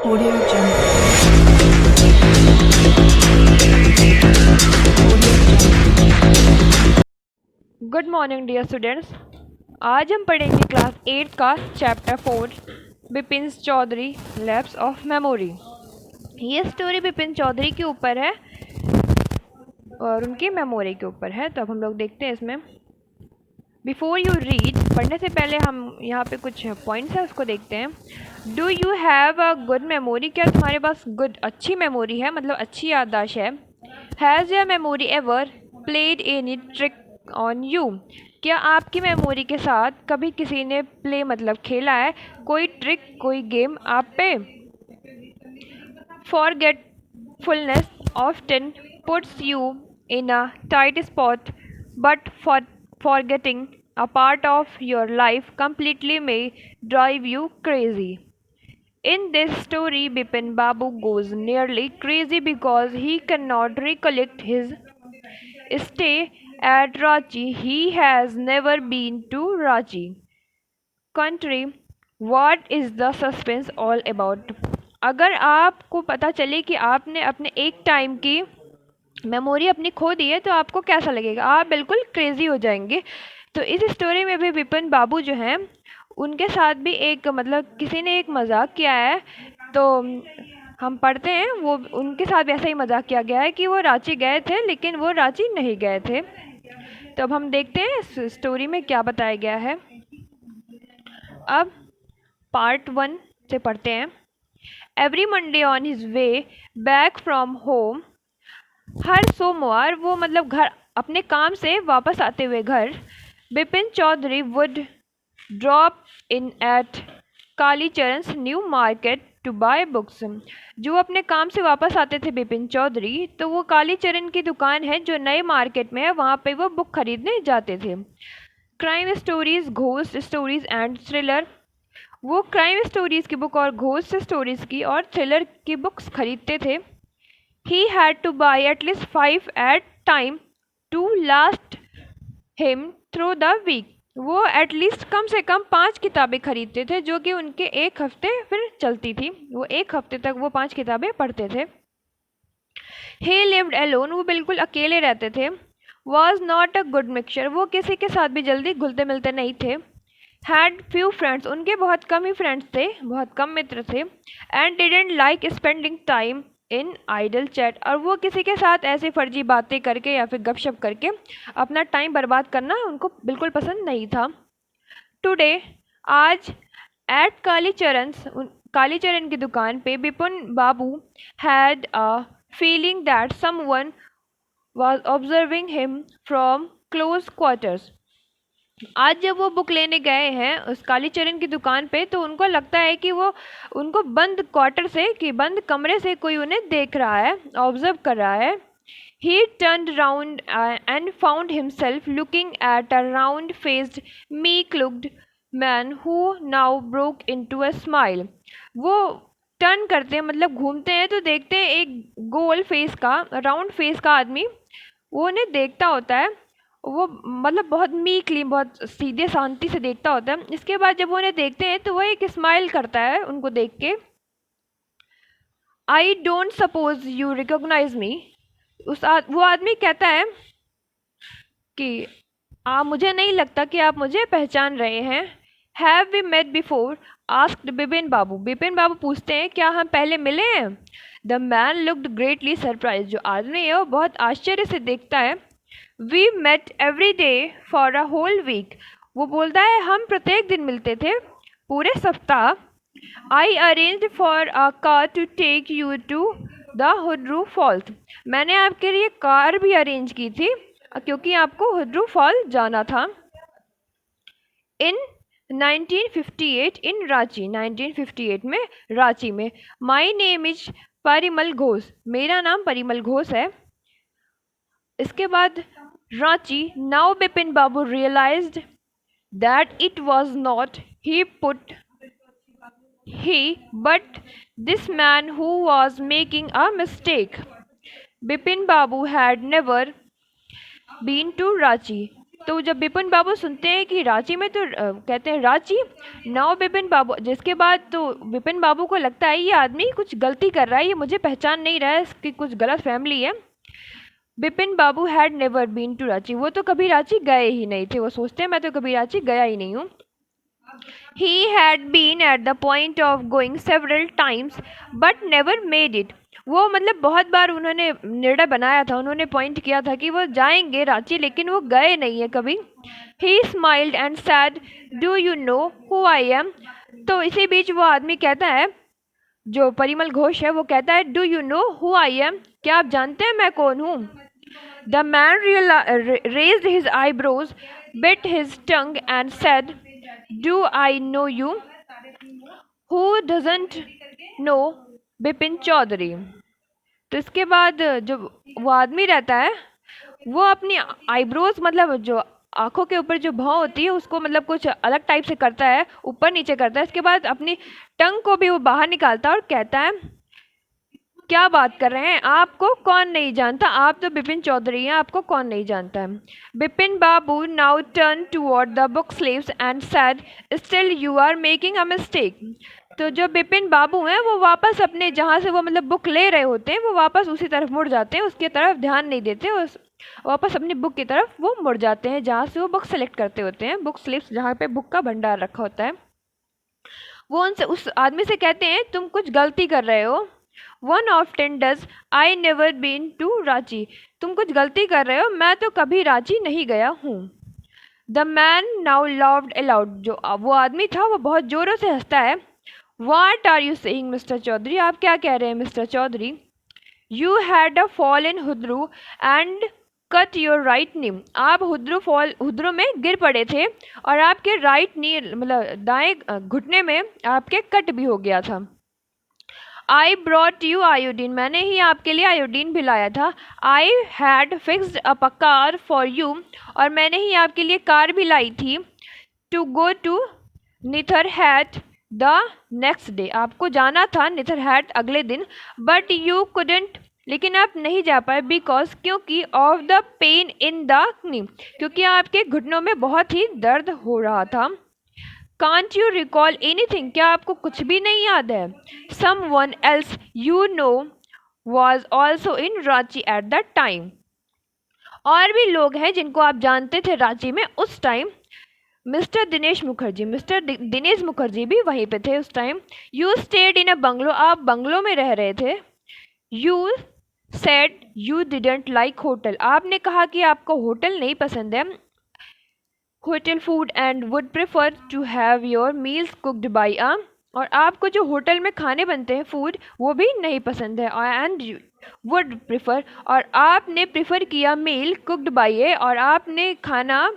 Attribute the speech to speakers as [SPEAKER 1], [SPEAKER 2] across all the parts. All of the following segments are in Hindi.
[SPEAKER 1] Audio Jungle.
[SPEAKER 2] Good morning dear students. आज हम पढ़ेंगे क्लास 8 का chapter 4 Bipin Chaudhary lapse of memory. ये स्टोरी बिपिन चौधरी के ऊपर है और उनकी मेमोरी के ऊपर है। तो अब हम लोग देखते हैं इसमें। बिफोर यू रीड, पढ़ने से पहले हम यहाँ पे कुछ पॉइंट्स है उसको देखते हैं। Do you have a good memory? क्या तुम्हारे पास गुड अच्छी मेमोरी है, मतलब अच्छी याददाश्त है? Has your memory ever played any trick on you? क्या आपकी मेमोरी के साथ कभी किसी ने प्ले मतलब खेला है, कोई ट्रिक, कोई गेम आप पे? Forgetfulness often puts you in a tight spot, but forgetting a part of your life completely may drive you crazy. In this story, Bipin Babu goes nearly crazy because he cannot recollect his stay at Ranchi. He has never been to Ranchi. Country, what is the suspense all about? अगर आपको पता चले कि आपने अपने एक टाइम की मेमोरी अपनी खो दी है तो आपको कैसा लगेगा? आप बिल्कुल क्रेजी हो जाएंगे। तो इस स्टोरी में भी विपिन बाबू जो हैं उनके साथ भी एक मतलब किसी ने एक मजाक किया है। तो हम पढ़ते हैं वो उनके साथ वैसा ही मजाक किया गया है कि वो रांची गए थे लेकिन वो रांची नहीं गए थे। तो अब हम देखते हैं इस स्टोरी में क्या बताया गया है। अब पार्ट 1 से पढ़ते हैं। Every Monday on his way back from home, हर सोमवार वो मतलब घर अपने काम से वापस आते हुए घर, Bipin Chaudhuri would drop in at Kalicharan's new market to buy books. जो अपने काम से वापस आते थे बिपिन चौधरी तो वो कालीचरण की दुकान है जो नए मार्केट में है, वहाँ पे वो बुक खरीदने जाते थे। Crime stories, ghost stories and thriller, वो क्राइम स्टोरीज की बुक और घोस्ट स्टोरीज की और थ्रिलर की बुक्स खरीदते थे। He had to buy at least 5 at time to last him through the week. वो एटलीस्ट कम से कम 5 किताबें खरीदते थे जो कि उनके एक हफ्ते फिर चलती थी। वो एक हफ्ते तक वो 5 किताबें पढ़ते थे। He lived alone, वो बिल्कुल अकेले रहते थे। Was not a good mixture, वो किसी के साथ भी जल्दी घुलते मिलते नहीं थे। Had few friends, उनके बहुत कम ही फ्रेंड्स थे, बहुत कम मित्र थे। And didn't like spending time in idle chat, और वो किसी के साथ ऐसे फर्जी बातें करके या फिर गपशप करके अपना टाइम बर्बाद करना उनको बिल्कुल पसंद नहीं था। टुडे, आज, एट कालीचरण की दुकान पे Bipin Babu had a feeling that someone was observing him from close quarters. आज जब वो बुक लेने गए हैं उस कालीचरण की दुकान पे तो उनको लगता है कि वो उनको बंद क्वार्टर से कि बंद कमरे से कोई उन्हें देख रहा है, ऑब्जर्व कर रहा है। ही turned round and found himself looking at a round faced meek looked man who now broke into a smile. वो टर्न करते हैं मतलब घूमते हैं तो देखते हैं एक गोल फेस का, राउंड फेस का आदमी वो उन्हें देखता होता है। वो मतलब बहुत मीकली, बहुत सीधे शांति से देखता होता है। इसके बाद जब वो उन्हें देखते हैं तो वो एक स्माइल करता है उनको देख के। I don't suppose you recognise me, वो आदमी कहता है कि मुझे नहीं लगता कि आप मुझे पहचान रहे हैं। Have we met before, asked Bipin Babu. Bipin Babu पूछते हैं क्या हम पहले मिले हैं? The man looked greatly surprise, जो आदमी है वो बहुत आश्चर्य से देखता है। We met every day for a whole week, वो बोलता है हम प्रत्येक दिन मिलते थे पूरे सप्ताह। I arrange for a car to take you to the Hundru falls, मैंने आपके लिए कार भी अरेंज की थी क्योंकि आपको हुड्रू फॉल जाना था। इन 1958 इन रांची, 1958 में रांची में। My name is Parimal Ghosh, मेरा नाम परिमल घोष है। इसके बाद Ranchi, now Bipin Babu realised that it was not he put he but this man who was making a mistake. Bipin Babu had never been to Ranchi, तो जब बिपिन बाबू सुनते हैं कि रांची में, तो कहते हैं रांची। नाउ बिपिन बाबू, जिसके बाद तो बिपिन बाबू को लगता है ये आदमी कुछ गलती कर रहा है, ये मुझे पहचान नहीं रहा है, इसकी कुछ गलत फैमिली है। Bipin Babu had never been to Ranchi, वो तो कभी रांची गए ही नहीं थे। वो सोचते हैं मैं तो कभी रांची गया ही नहीं हूँ। He had been at the point of going several times but never made it. वो मतलब बहुत बार उन्होंने निर्णय बनाया था, उन्होंने पॉइंट किया था कि वो जाएंगे रांची, लेकिन वो गए नहीं है कभी। He smiled and said, "Do you know who I am?" तो इसी बीच वो आदमी कहता है, जो परिमल घोष है, वो कहता है, "Do you know who I am?" क्या आप जानते हैं मैं कौन हूँ? The man raised his eyebrows, bit his tongue and said, "Do I know you?" Who doesn't know Bipin Chaudhary? तो इसके बाद जो वो आदमी रहता है, वो अपनी आईब्रोज, मतलब जो आंखों के ऊपर जो भौं होती है उसको मतलब कुछ अलग टाइप से करता है, ऊपर नीचे करता है। इसके बाद अपनी टंग को भी वो बाहर निकालता है और कहता है, क्या बात कर रहे हैं, आपको कौन नहीं जानता, आप तो बिपिन चौधरी हैं, आपको कौन नहीं जानता है। Bipin Babu now turn toward the book sleeves and said, "still you are making a mistake." तो जो बिपिन बाबू हैं वो वापस अपने जहाँ से वो मतलब बुक ले रहे होते हैं, वो वापस उसी तरफ मुड़ जाते हैं, उसकी तरफ ध्यान नहीं देते, वापस अपनी बुक की तरफ वो मुड़ जाते हैं जहाँ से वो बुक सेलेक्ट करते होते हैं, बुक स्लीव्स जहाँ पे बुक का भंडार रखा होता है। वो उनसे, उस आदमी से कहते हैं, तुम कुछ गलती कर रहे हो। One often does. I never been to Ranchi. तुम कुछ गलती कर रहे हो, मैं तो कभी रांची नहीं गया हूँ। The man now laughed aloud. जो वो आदमी था वो बहुत जोरों से हंसता है। What are you saying, Mr. Chaudhary? आप क्या कह रहे हैं mister Chaudhary? You had a fall in Hudru and cut your right knee. आप हुद्रू में गिर पड़े थे और आपके राइट नी, मतलब दाएं घुटने में आपके कट भी हो गया था। I brought you iodine. मैंने ही आपके लिए आयोडीन भी लाया था। I had fixed up a car for you. और मैंने ही आपके लिए कार भी लाई थी। To go to Nitharhat the next day. आपको जाना था निथरहैट अगले दिन, but you couldn't. लेकिन आप नहीं जा पाए because, क्योंकि of the pain in the knee. क्योंकि आपके घुटनों में बहुत ही दर्द हो रहा था। Can't you recall anything? क्या आपको कुछ भी नहीं याद है? Someone else you know was also in Ranchi at that time. और भी लोग हैं जिनको आप जानते थे रांची में उस टाइम। मिस्टर दिनेश मुखर्जी भी वहीं पे थे उस time. You stayed in a bungalow. आप बंगलो में रह रहे थे। You said you didn't like hotel. आपने कहा कि आपको होटल नहीं पसंद है, hotel food, and would prefer to have your meals cooked by a, और आपको जो होटल में खाने बनते हैं फूड वो भी नहीं पसंद है, एंड वुड प्रेफर, और आपने प्रेफर किया मील कुकड बाई ए, और आपने खाना,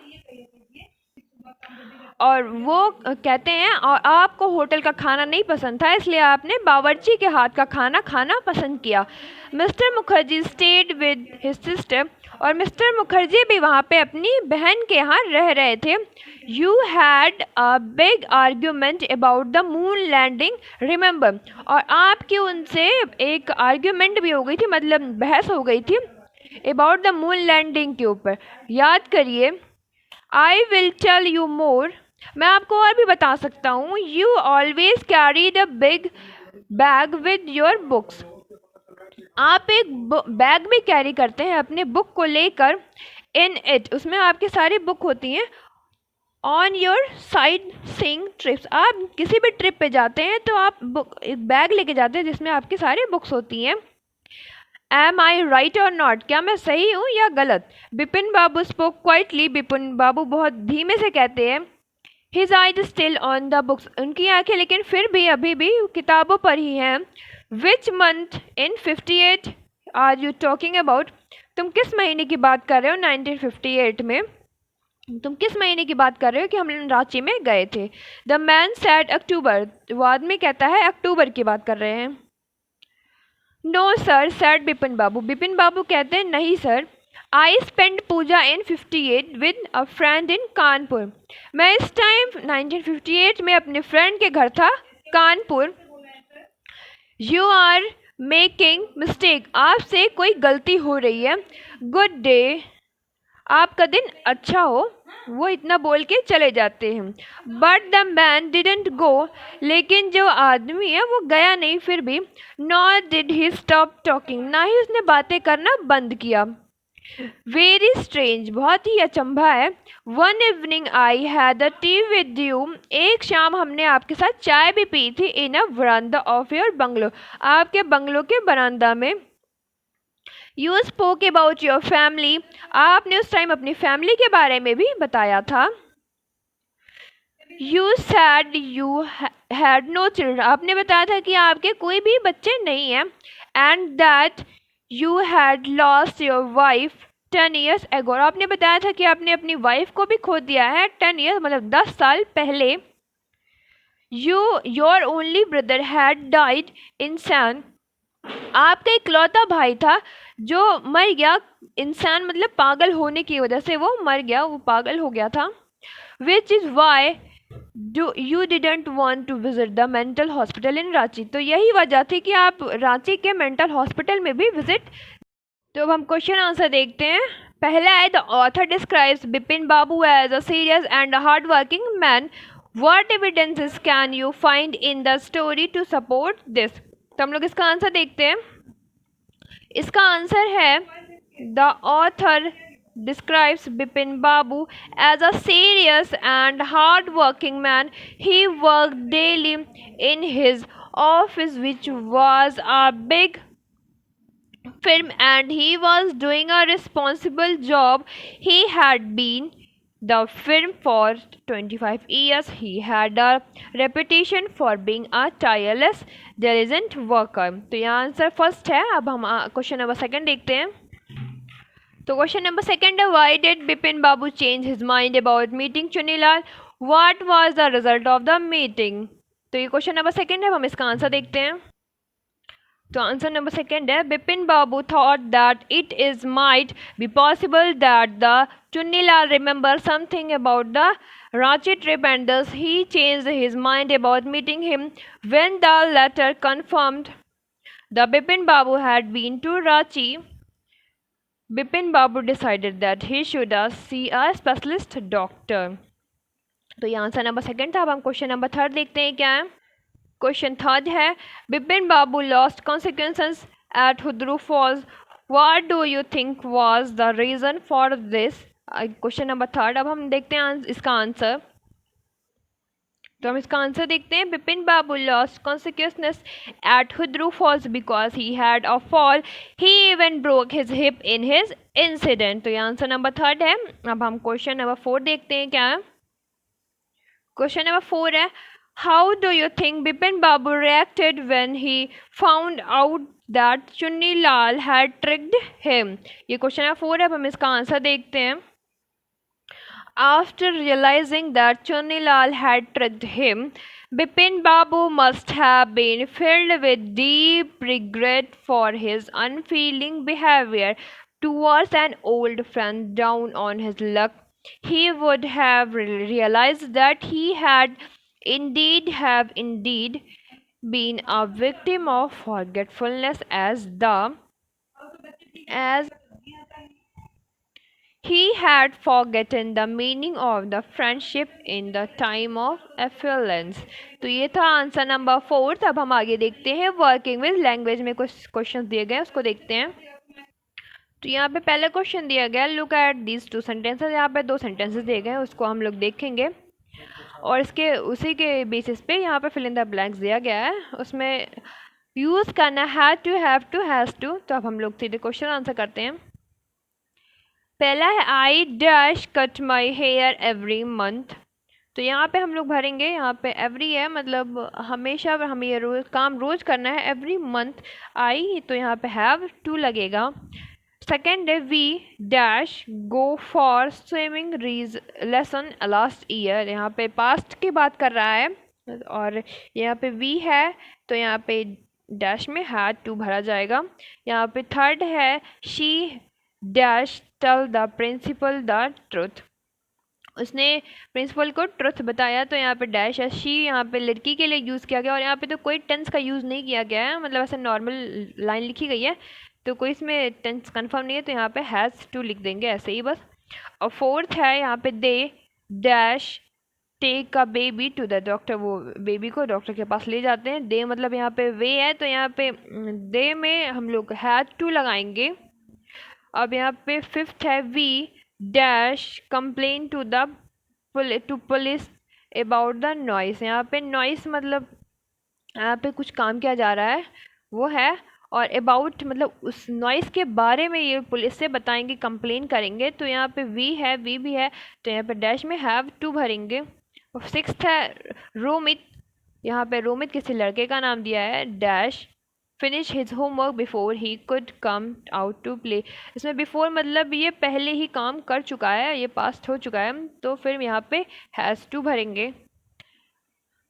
[SPEAKER 2] और वो कहते हैं और आपको होटल का खाना नहीं पसंद था, इसलिए आपने बावर्ची के हाथ का खाना खाना पसंद किया। Mister Mukherjee stayed with his sister, और मिस्टर मुखर्जी भी वहाँ पे अपनी बहन के यहाँ रह रहे थे। You had a big argument about the moon landing, remember, और आपकी उनसे एक आर्ग्यूमेंट भी हो गई थी, मतलब बहस हो गई थी अबाउट द मून लैंडिंग के ऊपर, याद करिए। I will tell you more, मैं आपको और भी बता सकता हूँ। You always carry the big bag with your books, आप एक बैग भी कैरी करते हैं अपने बुक को लेकर। इन इट, उसमें आपकी सारी बुक होती हैं। On your side seeing trips, आप किसी भी ट्रिप पे जाते हैं तो आप एक बैग लेके जाते हैं जिसमें आपकी सारी बुक्स होती हैं। एम आई राइट और नॉट, क्या मैं सही हूँ या गलत? बिपिन बाबू स्पोक क्वाइटली, बिपिन बाबू बहुत धीमे से कहते हैं। His eyes still on the books, उनकी आंखें लेकिन फिर भी अभी भी किताबों पर ही हैं। Which month in 58 are you talking about, तुम किस महीने की बात कर रहे हो 1958 में, तुम किस महीने की बात कर रहे हो कि हम रांची में गए थे? द मैन सैड अक्टूबर, वो आदमी कहता है अक्टूबर की बात कर रहे हैं। No sir said Bipin Babu कहते हैं नहीं sir. I spend Puja in 58 with a friend in Kanpur, मैं इस टाइम 1958 में अपने फ्रेंड के घर था Kanpur. You are making mistake, आपसे कोई गलती हो रही है। गुड डे, आपका दिन अच्छा हो। वो इतना बोल के चले जाते हैं। But the man didn't go, लेकिन जो आदमी है वो गया नहीं फिर भी। Not did he stop talking, ना ही उसने बातें करना बंद किया। वेरी स्ट्रेंज, बहुत ही अचंभा है। One evening I had a T with you, एक शाम हमने आपके साथ चाय भी पी थी। इन अ वरांदा ऑफ योर बंगलो, आपके बंगलो के बरामदा में। You spoke about your family, आपने उस टाइम अपनी फैमिली के बारे में भी बताया था। You said you had no children, आपने बताया था कि आपके कोई भी बच्चे नहीं हैं। And that you had lost your wife 10 years ago, आपने बताया था कि आपने अपनी वाइफ को भी खो दिया है 10 years मतलब 10 साल पहले। Your only brother had died इंसान, आपका इकलौता भाई था जो मर गया। इंसान मतलब पागल होने की वजह से वो मर गया, वो पागल हो गया था। Which is why you didn't want to visit the mental hospital in Ranchi, तो यही वजह थी कि आप रांची के मेंटल हॉस्पिटल में भी विजिट। तो अब हम क्वेश्चन आंसर देखते हैं। पहला है, the author describes Bipin Babu as a serious and hard working man. What evidences can you find in the story to support this, तो हम लोग इसका आंसर देखते हैं। इसका आंसर है, the author describes Bipin Babu as a serious and hard-working man. He worked daily in his office, which was a big firm, and he was doing a responsible job. He had been the firm for 25 years. He had a reputation for being a tireless, diligent worker. तो यहाँ आंसर फर्स्ट है। अब हम क्वेश्चन नंबर सेकंड देखते हैं। तो क्वेश्चन नंबर सेकंड है, why did Bipin Babu change his mind about meeting Chunilal, what was the result of the meeting. तो ये क्वेश्चन नंबर सेकंड है, हम इसका आंसर देखते हैं। तो आंसर नंबर सेकंड है, Bipin Babu thought that it is might be possible that the Chunilal remember something about the Ranchi trip, and thus he changed his mind about meeting him. When the latter confirmed that Bipin Babu had been to Ranchi, Bipin Babu decided that he should see a specialist doctor. तो ये आंसर नंबर सेकंड था। अब हम क्वेश्चन नंबर थर्ड देखते हैं क्या है। क्वेश्चन थर्ड है, Bipin Babu lost consequences at Hundru falls, what do you think was the reason for this. Question number third, अब हम देखते हैं इसका आंसर। तो हम इसका आंसर देखते हैं। Bipin Babu lost consequences at Hundru falls because he had a fall, he even broke his hip in his incident. तो ये आंसर नंबर थर्ड है। अब हम क्वेश्चन नंबर फोर देखते हैं क्या है। क्वेश्चन नंबर फोर है, how do you think Bipin Babu reacted when he found out that Chunni Lal had tricked him. ये क्वेश्चन नंबर फोर है। अब हम इसका आंसर देखते हैं। After realizing that Chunilal had tricked him, Bipin Babu must have been filled with deep regret for his unfeeling behavior towards an old friend down on his luck. He would have realized that he had indeed been a victim of forgetfulness as he had forgotten the meaning of the friendship in the time of affluence. तो ये था आंसर नंबर फोर्थ। अब हम आगे देखते हैं वर्किंग विद लैंग्वेज में कुछ क्वेश्चन दिए गए उसको देखते हैं। तो यहाँ पे पहला क्वेश्चन दिया गया, look at these two sentences. यहाँ पे दो सेंटेंसेस दिए गए उसको हम लोग देखेंगे और इसके उसी के बेसिस पे यहाँ पे फिल इन द ब्लैंक्स दिया गया है। उसमें यूज़ करना हैव टू हैज़ टू। तो अब हम लोग सीधे क्वेश्चन आंसर करते हैं। पहला है, I dash cut my hair every month. तो यहाँ पे हम लोग भरेंगे, यहाँ पे एवरी है मतलब हमेशा हमें ये काम रोज़ करना है। एवरी मंथ आई, तो यहाँ पे हैव टू लगेगा। सेकेंड है, we dash go for swimming lesson last year. यहाँ पे पास्ट की बात कर रहा है और यहाँ पे वी है तो यहाँ पे डैश में हैड टू भरा जाएगा। यहाँ पे थर्ड है, she dash tell the principal the truth. उसने प्रिंसिपल को ट्रुथ बताया तो यहाँ पे डैश है। शी यहाँ पे लड़की के लिए यूज़ किया गया और यहाँ पे तो कोई टेंस का यूज़ नहीं किया गया है, मतलब ऐसे नॉर्मल लाइन लिखी गई है तो कोई इसमें टेंस कंफर्म नहीं है तो यहाँ पे हैज़ टू लिख देंगे ऐसे ही बस। और फोर्थ है यहाँ पे they dash take a baby to the doctor, वो बेबी को डॉक्टर के पास ले जाते हैं। दे मतलब यहाँ पे वे है, तो यहाँ पे दे में हम लोग हैड टू लगाएंगे। अब यहाँ पे फिफ्थ है we dash complain to the police about the noise. यहाँ पे नॉइस मतलब यहाँ पे कुछ काम किया जा रहा है वो है, और अबाउट मतलब उस नॉइस के बारे में ये पुलिस से बताएंगे, कंप्लेन करेंगे। तो यहाँ पे वी है, वी भी है, तो यहाँ पे डैश में हैव टू भरेंगे। और सिक्स्थ है रोमित, यहाँ पे रोमित किसी लड़के का नाम दिया है dash finish his homework before he could come out to play. इसमें बिफोर मतलब ये पहले ही काम कर चुका है, ये पास्ट हो चुका है, तो फिर यहाँ पे हैज़ टू भरेंगे।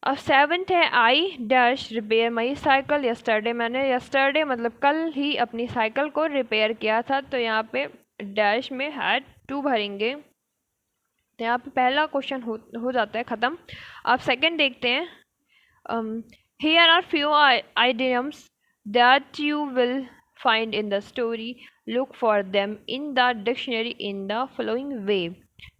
[SPEAKER 2] अब सेवन्थ है I dash repair my cycle yesterday, मैंने यस्टरडे मतलब कल ही अपनी साइकिल को रिपेयर किया था, तो यहाँ पे डैश में हैड टू भरेंगे। तो यहाँ पे पहला क्वेश्चन हो जाता है ख़त्म। अब सेकंड देखते हैं। Here are few idioms that you will find in the story, look for them in the dictionary in the following way.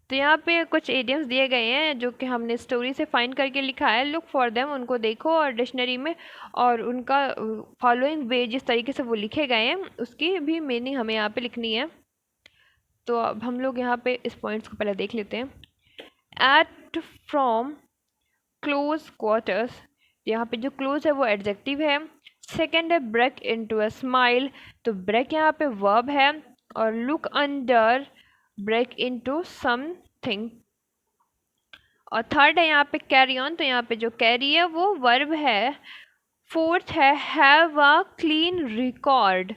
[SPEAKER 2] तो यहाँ पे कुछ इडियम्स दिए गए हैं जो कि हमने स्टोरी से फाइंड करके लिखा है। लुक फॉर देम, उनको देखो और डिक्शनरी में, और उनका फॉलोइंग वे जिस तरीके से वो लिखे गए हैं उसकी भी मीनिंग हमें यहाँ पे लिखनी है। तो अब हम लोग यहाँ पे इस पॉइंट्स को पहले देख लेते हैं। एट फ्रॉम क्लोज क्वार्टर्स, यहाँ पे जो क्लोज है वो एडजेक्टिव है। सेकेंड है ब्रेक इनटू अ स्माइल, तो ब्रेक यहाँ पे वर्ब है, और look under break into something. और थर्ड है यहाँ पे कैरी ऑन, तो यहाँ पे जो कैरी है वो वर्ब है। फोर्थ है हैव अ क्लीन रिकॉर्ड,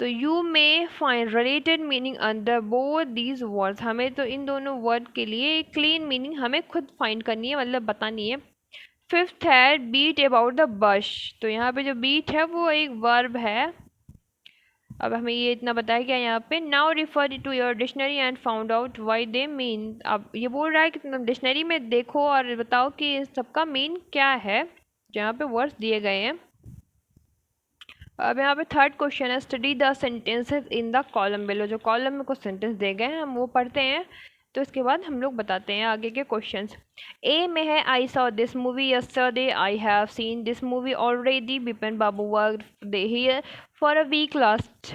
[SPEAKER 2] तो you may find related meaning under both these words, हमें तो इन दोनों वर्ड के लिए क्लीन मीनिंग हमें खुद फाइंड करनी है, मतलब बतानी है। फिफ्थ है बीट अबाउट द बश, तो यहाँ पे जो बीट है वो एक वर्ब है। अब हमें ये इतना बताया गया यहाँ पे। Now refer to your dictionary and found out why they mean, अब ये बोल रहा है कि डिक्शनरी में देखो और बताओ कि इस सबका मीन क्या है, जहाँ पे वर्ड्स दिए गए हैं। अब यहाँ पे थर्ड क्वेश्चन है study the sentences in the column below, जो कॉलम में कुछ सेंटेंस दे गए हैं हम वो पढ़ते हैं, तो इसके बाद हम लोग बताते हैं आगे के क्वेश्चंस। ए में है I saw this movie yesterday, I have seen this movie already, Bipin Babu worked here for a week last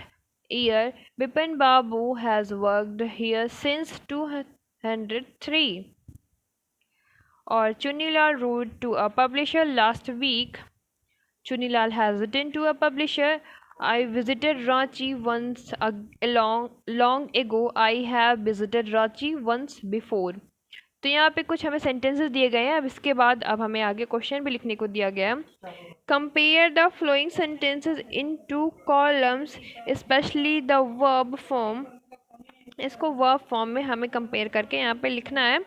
[SPEAKER 2] year, Bipin Babu has worked here since 2003। और Chunilal wrote to a publisher last week, Chunilal has written to a publisher. I visited Ranchi once long ago. I have visited Ranchi once before. तो यहाँ पे कुछ हमें सेंटेंसेस दिए गए हैं। अब इसके बाद अब हमें आगे क्वेश्चन भी लिखने को दिया गया है। Compare the flowing sentences in two columns specially the verb form, इसको वर्ब फॉर्म में हमें कंपेयर करके यहाँ पे लिखना है।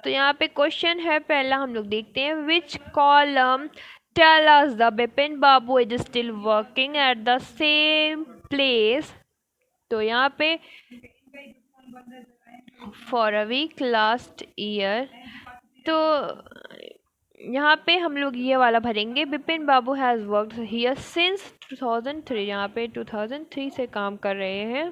[SPEAKER 2] तो यहाँ पे क्वेश्चन है पहला, हम लोग देखते हैं which column tell us the Bipin Babu is still working at the same place. तो यहाँ पे for a week last year, तो यहाँ पे हम लोग ये वाला भरेंगे। Bipin Babu has worked here since 2003, यहाँ पे 2003 से काम कर रहे हैं।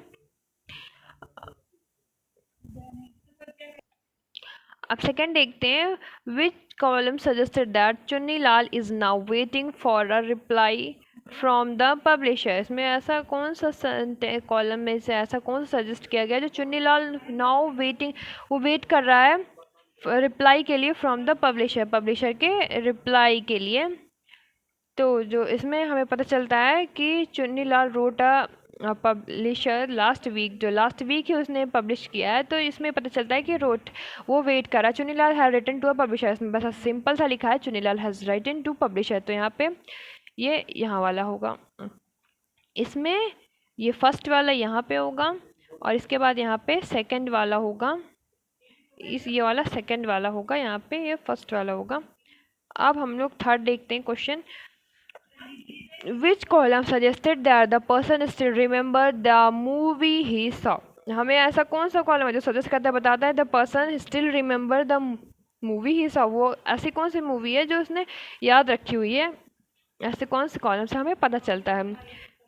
[SPEAKER 2] अब सेकंड देखते हैं which column suggested that Chunni Lal is now waiting for a reply from the publisher, इसमें ऐसा कौन सा कॉलम में से ऐसा कौन सा सजेस्ट किया गया जो चुन्नी लाल नाउ वेटिंग, वो वेट कर रहा है रिप्लाई के लिए फ्रॉम द पब्लिशर, पब्लिशर के रिप्लाई के लिए। तो जो इसमें हमें पता चलता है कि चुन्नी लाल रोटा पब्लिशर लास्ट वीक, जो लास्ट वीक ही उसने पब्लिश किया है, तो इसमें पता चलता है कि वो वेट कर रहा है। Chunilal have written to a publisher, इसमें बस सिंपल सा लिखा है Chunilal has written to publisher, तो यहाँ पे ये यहाँ वाला होगा। इसमें ये फर्स्ट वाला यहाँ पे होगा, और इसके बाद यहाँ पे सेकंड वाला होगा, ये वाला सेकंड वाला होगा, यहाँ पे ये फर्स्ट वाला होगा। अब हम लोग थर्ड देखते हैं question. Which column suggested that the person still remember the movie he saw? हमें ऐसा कौन सा कॉलम है जो सजेस्ट करता है, बताता है the person still remember the movie he saw, वो ऐसी कौन सी मूवी है जो उसने याद रखी हुई है। ऐसे कौन से कॉलम से हमें पता चलता है?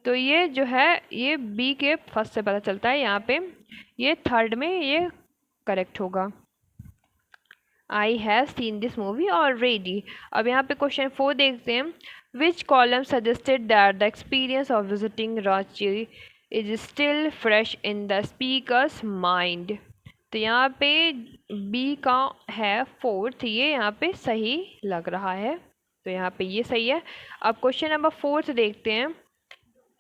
[SPEAKER 2] तो ये जो है ये बी के फर्स्ट से पता चलता है, यहाँ पे ये थर्ड में ये करेक्ट होगा। I have seen this movie already. अब यहाँ पे क्वेश्चन 4 देखते हैं। Which column suggested that the experience of visiting Ranchi is still fresh in the speaker's mind? तो यहाँ पे बी का है फोर्थ, ये यहाँ पे सही लग रहा है, तो यहाँ पे ये सही है। अब क्वेश्चन नंबर 4 देखते हैं।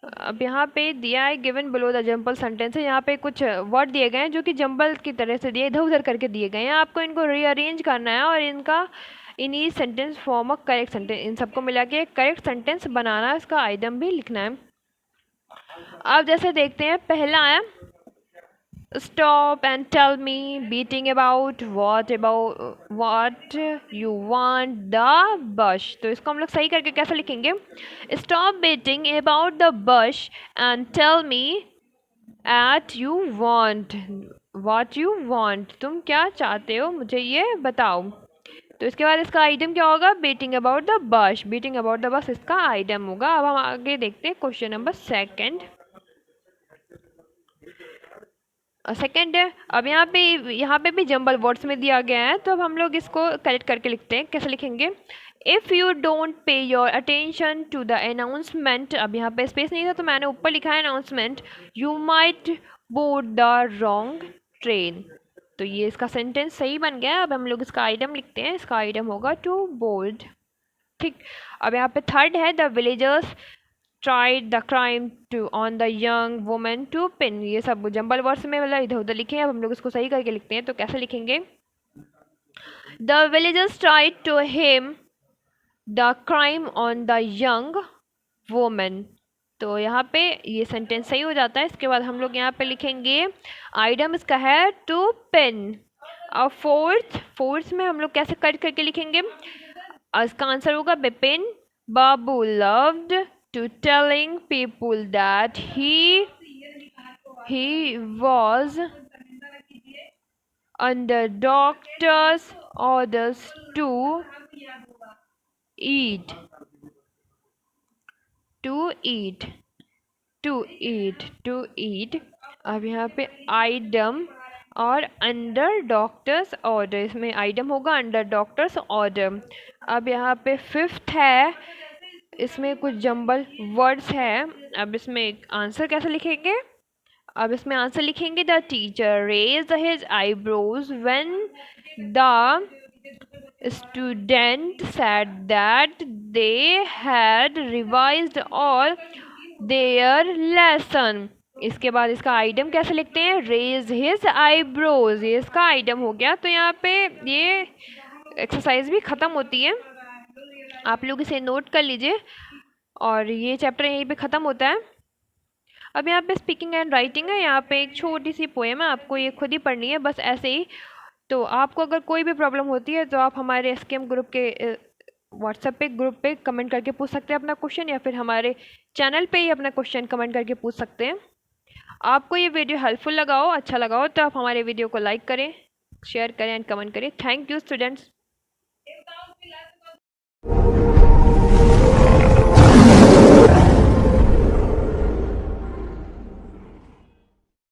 [SPEAKER 2] अब यहाँ पे दिया है given below the jumble sentence है, यहाँ पे कुछ वर्ड दिए गए हैं जो कि जंबल की तरह से दिए, इधर उधर करके दिए गए हैं। आपको इनको रीअरेंज करना है और इनका इन ई sentence form a correct sentence, इन सबको मिला के करेक्ट सेंटेंस बनाना है, इसका आइटम भी लिखना है। अब जैसे देखते हैं, पहला है stop and tell me beating about what you want the bush। तो इसको हम लोग सही करके कैसे लिखेंगे? stop beating about the bush and tell me at you want what you want। तुम क्या चाहते हो, मुझे ये बताओ। तो इसके बाद इसका आइटम क्या होगा? Beating about the bush. Beating about the bus इसका आइटम होगा। अब हम आगे देखते हैं क्वेश्चन नंबर सेकंड। सेकंड है, अब यहाँ पे भी जंबल वर्ड्स में दिया गया है, तो अब हम लोग इसको करेक्ट करके लिखते हैं। कैसे लिखेंगे? If you don't pay your attention to the announcement, अब यहाँ पे स्पेस नहीं था तो मैंने ऊपर लिखा है announcement, you might board the wrong train. तो ये इसका सेंटेंस सही बन गया। अब हम लोग इसका आइटम लिखते हैं, इसका आइटम होगा टू बोर्ड। ठीक, अब यहाँ पे थर्ड है the villagers tried the crime to on the young woman to pin। ये सब जंबल वर्ड्स में मतलब इधर उधर लिखे हैं। अब हम लोग इसको सही करके लिखते हैं, तो कैसे लिखेंगे? The villagers tried to him the crime on the young woman। तो यहाँ पे ये सेंटेंस सही हो जाता है। इसके बाद हम लोग यहाँ पे लिखेंगे आइटम इसका है टू पिन। और फोर्थ में हम लोग कैसे कट करके लिखेंगे? इसका आंसर होगा बिपिन बाबू loved to telling people that he was under doctor's orders to eat अब यहाँ पे आइटम और अंडर डॉक्टर्स ऑर्डर, इसमें आइटम होगा अंडर डॉक्टर्स ऑर्डर। अब यहाँ पे फिफ्थ है, इसमें कुछ जंबल वर्ड्स है। अब इसमें आंसर कैसे लिखेंगे? अब इसमें आंसर लिखेंगे the teacher raised his eyebrows when the student said that they had revised all there lesson. इसके बाद इसका आइटम कैसे लिखते हैं? रेज हिज आईब्रोज, ये इसका आइटम हो गया। तो यहाँ पे ये एक्सरसाइज भी ख़त्म होती है, आप लोग इसे नोट कर लीजिए और ये चैप्टर यहीं पे ख़त्म होता है। अब यहाँ पे स्पीकिंग एंड राइटिंग है, यहाँ पे एक छोटी सी पोएम है, आपको ये खुद ही पढ़नी है बस ऐसे ही। तो आपको अगर कोई भी प्रॉब्लम होती है तो आप हमारे SKM ग्रुप के व्हाट्सएप पे ग्रुप पे कमेंट करके पूछ सकते हैं अपना क्वेश्चन, या फिर हमारे चैनल पे ही अपना क्वेश्चन कमेंट करके पूछ सकते हैं। आपको ये वीडियो हेल्पफुल लगा हो, अच्छा लगा हो, तो आप हमारे वीडियो को लाइक करें, शेयर करें एंड कमेंट करें। Thank you students.